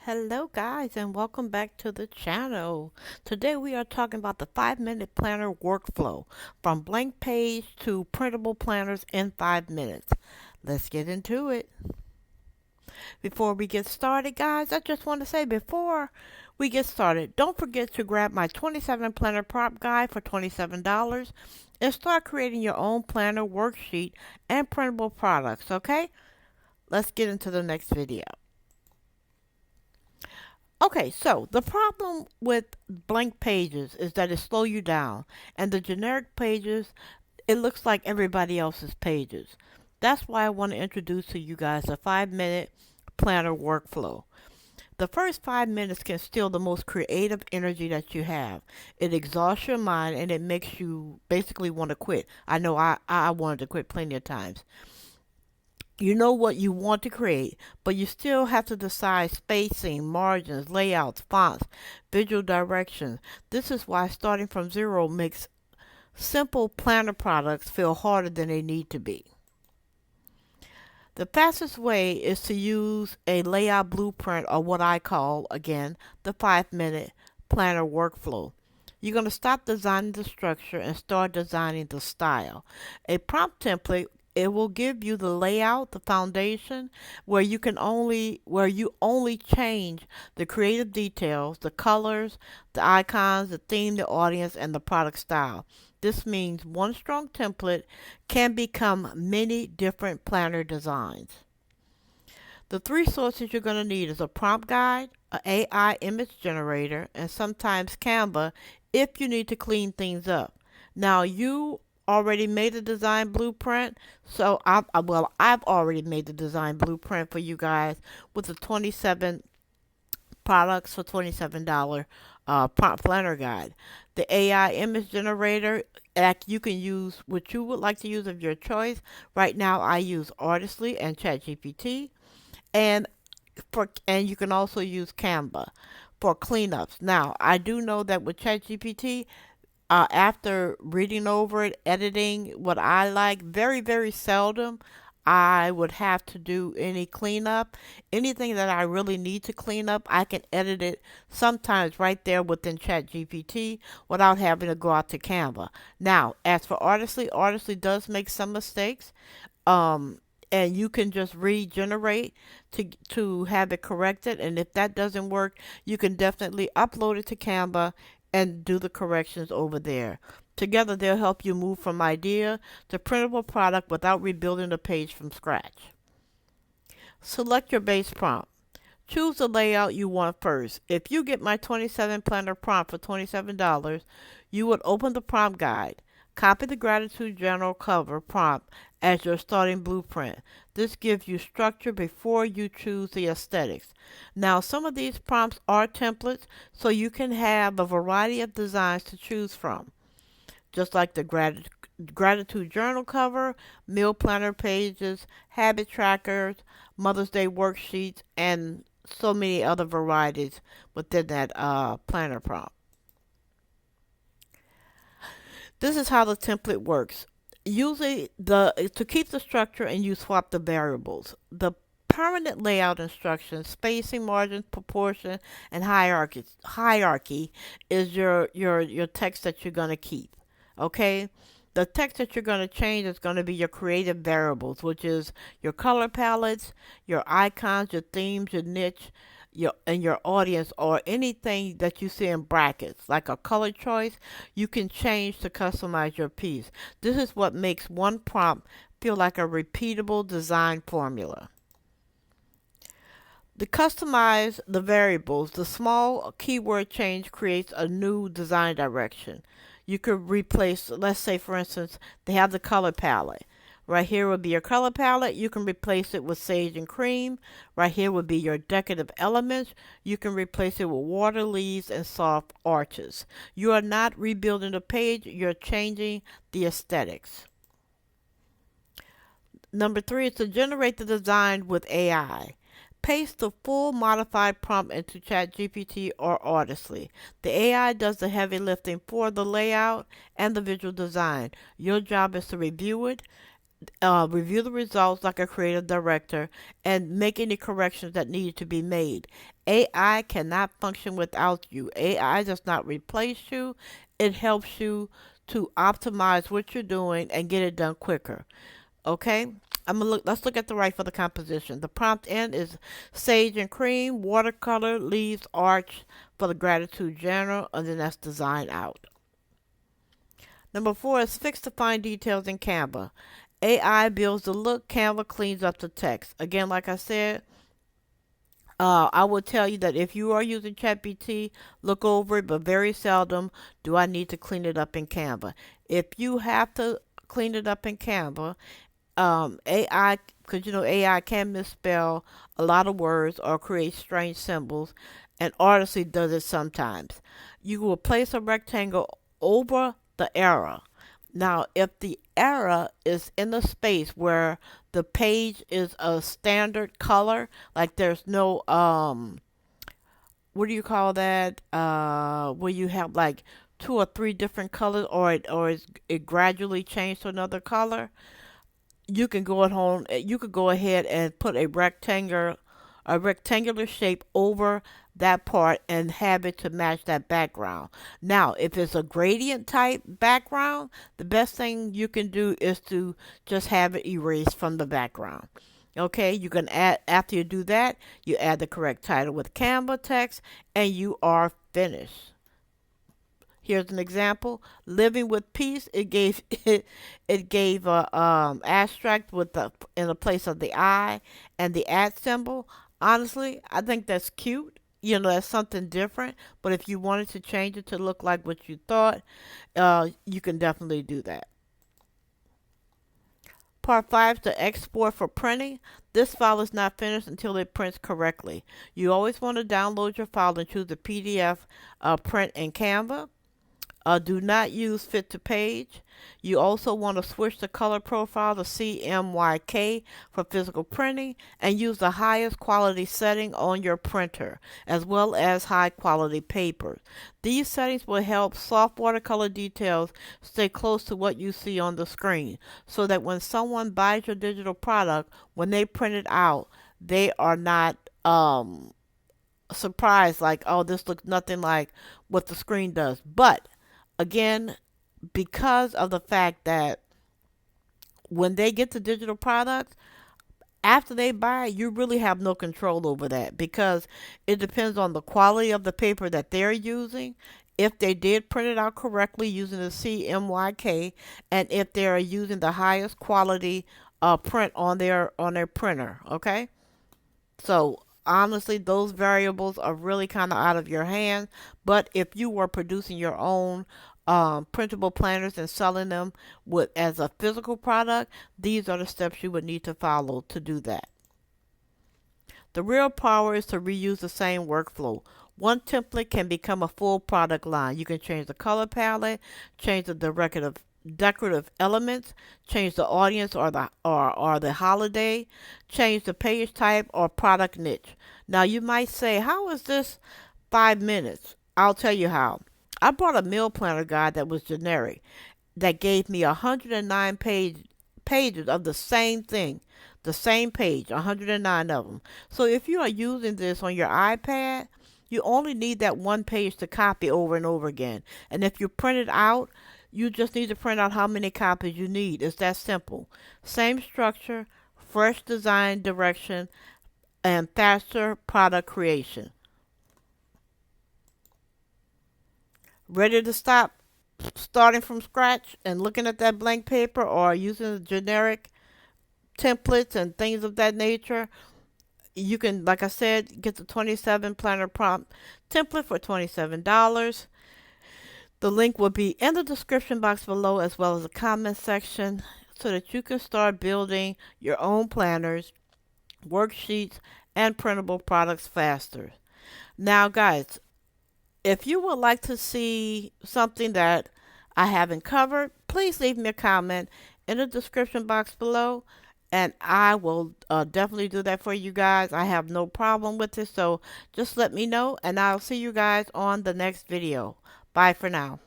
Hello guys and welcome back to the channel. Today we are talking about the 5-minute planner workflow from blank page to printable planners in 5 minutes. Let's get into it. Before we get started guys, I just want to say before we get started, don't forget to grab my 27 planner prop guide for $27 and start creating your own planner worksheet and printable products, okay? Let's get into the next video. Okay, so the problem with blank pages is that it slows you down, and the generic pages, it looks like everybody else's pages. That's why I want to introduce to you guys a 5-minute planner workflow. The first 5 minutes can steal the most creative energy that you have. It exhausts your mind and it makes you basically want to quit. I know I wanted to quit plenty of times. You know what you want to create, but you still have to decide spacing, margins, layouts, fonts, visual direction. This is why starting from zero makes simple planner products feel harder than they need to be. The fastest way is to use a layout blueprint, or what I call, again, the 5-minute planner workflow. You're going to stop designing the structure and start designing the style. A prompt template, it will give you the layout, the foundation, where you only change the creative details, the colors, the icons, the theme, the audience, and the product style. This means one strong template can become many different planner designs. The three sources you're going to need is a prompt guide, an AI image generator, and sometimes Canva if you need to clean things up. Now you already made a design blueprint, so I've already made the design blueprint for you guys with the 27 products for $27 prompt planner guide. The AI image generator, you can use what you would like to use of your choice. Right now I use Artistly and ChatGPT, and you can also use Canva for cleanups. Now I do know that with ChatGPT, after reading over it, editing what I like, very, very seldom I would have to do any cleanup. Anything that I really need to clean up, I can edit it sometimes right there within ChatGPT without having to go out to Canva. Now, as for Artistly, Artistly does make some mistakes. And you can just regenerate to have it corrected. And if that doesn't work, you can definitely upload it to Canva and do the corrections over there. Together, they'll help you move from idea to printable product without rebuilding the page from scratch. Select your base prompt. Choose the layout you want first. If you get my 27 planner prompt for $27, you would open the prompt guide. Copy the Gratitude Journal cover prompt as your starting blueprint. This gives you structure before you choose the aesthetics. Now, some of these prompts are templates, so you can have a variety of designs to choose from, just like the Gratitude Journal cover, meal planner pages, habit trackers, Mother's Day worksheets, and so many other varieties within that planner prompt. This is how the template works. Usually, to keep the structure and you swap the variables. The permanent layout instructions, spacing, margins, proportion, and hierarchy is your text that you're going to keep. Okay? The text that you're going to change is going to be your creative variables, which is your color palettes, your icons, your themes, your niche, your audience, or anything that you see in brackets, like a color choice, you can change to customize your piece. This is what makes one prompt feel like a repeatable design formula. To customize the variables, the small keyword change creates a new design direction. You could replace, let's say for instance, they have the color palette. Right here would be your color palette. You can replace it with sage and cream. Right here would be your decorative elements. You can replace it with water, leaves, and soft arches. You are not rebuilding the page. You're changing the aesthetics. Number 3 is to generate the design with AI. Paste the full modified prompt into ChatGPT or Artistly. The AI does the heavy lifting for the layout and the visual design. Your job is to review it, review the results like a creative director, and make any corrections that need to be made. AI cannot function without you. AI does not replace you. It helps you to optimize what you're doing and get it done quicker. Okay? Let's look at the right for the composition. The prompt in is sage and cream, watercolor, leaves, arch for the gratitude journal, and then that's design out. Number 4 is fix the fine details in Canva. AI builds the look, Canva cleans up the text. Again, like I said, I will tell you that if you are using ChatGPT, look over it, but very seldom do I need to clean it up in Canva. If you have to clean it up in Canva, AI, because AI can misspell a lot of words or create strange symbols, and artistry does it sometimes. You will place a rectangle over the error. Now, if the error is in the space where the page is a standard color, like there's no what do you call that? Where you have like two or three different colors, it gradually changed to another color, you can go at home. You could go ahead and put a rectangular shape over that part and have it to match that background. Now, if it's a gradient type background, the best thing you can do is to just have it erased from the background. Okay, you can add, after you do that, you add the correct title with Canva text and you are finished. Here's an example: living with peace. It gave it gave a abstract with the in the place of the I and the at symbol. Honestly, I think that's cute. That's something different. But if you wanted to change it to look like what you thought, you can definitely do that. Part 5 to export for printing. This file is not finished until it prints correctly. You always want to download your file and choose the PDF print in Canva. Do not use fit to page. You also want to switch the color profile to CMYK for physical printing and use the highest quality setting on your printer as well as high quality paper. These settings will help soft watercolor details stay close to what you see on the screen so that when someone buys your digital product, when they print it out, they are not surprised like, oh, this looks nothing like what the screen does. But again, because of the fact that when they get the digital product, after they buy it, you really have no control over that because it depends on the quality of the paper that they're using. If they did print it out correctly using the CMYK, and if they're using the highest quality print on their printer, okay? So honestly, those variables are really kind of out of your hands. But if you were producing your own printable planners and selling them as a physical product, these are the steps you would need to follow to do that. The real power is to reuse the same workflow. One template can become a full product line. You can change the color palette, change the decorative elements, change the audience or the holiday, change the page type or product niche. Now you might say, how is this 5 minutes? I'll tell you how. I bought a meal planner guide that was generic that gave me 109 pages of the same thing, the same page, 109 of them. So if you are using this on your iPad, you only need that one page to copy over and over again. And if you print it out, you just need to print out how many copies you need. It's that simple. Same structure, fresh design direction, and faster product creation. Ready to stop starting from scratch and looking at that blank paper or using the generic templates and things of that nature? You can, like I said, get the 27 planner prompt template for $27. The link will be in the description box below as well as the comment section so that you can start building your own planners, worksheets, and printable products faster. Now, guys, if you would like to see something that I haven't covered, please leave me a comment in the description box below, and I will definitely do that for you guys. I have no problem with it, so just let me know, and I'll see you guys on the next video. Bye for now.